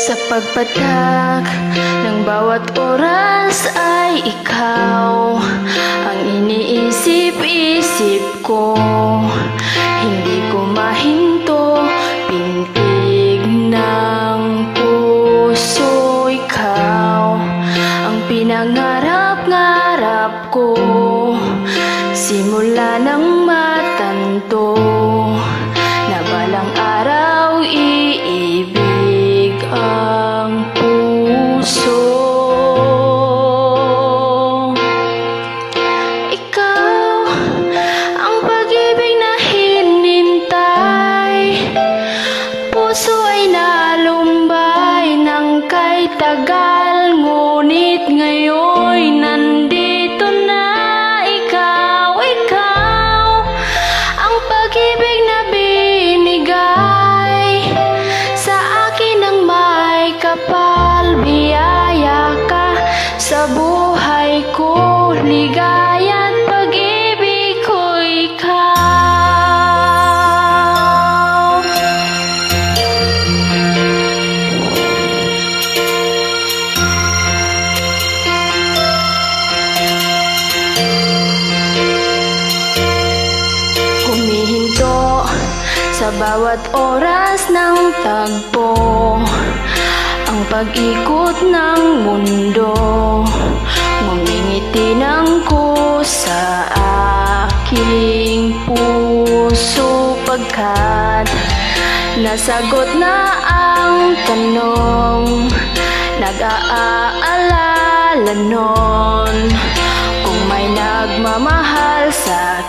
Sa pagpatak ng bawat oras ay ikaw ang iniisip-isip ko. Hindi ko mahinto, pintig ng puso. Ikaw ang pinangarap-ngarap ko, simula ng matanto na balang araw iibig ang puso. Ikaw ang pag-ibig na hinintay, puso ay nalumbay ng kay tagal, ngunit ngayon nandito na. Ikaw ang pag-ibig na binigay sa akin ng may kapal. Biyaya ka sa buhay ko, ligaya at pag-ibig ko ikaw. Humihinto sa bawat oras ng tagpo, ang pag-ikot ng mundo, ngumingiti ng kusa aking puso. Pagkat nasagot na ang tanong, nag-aalala nun kung may nagmamahal sa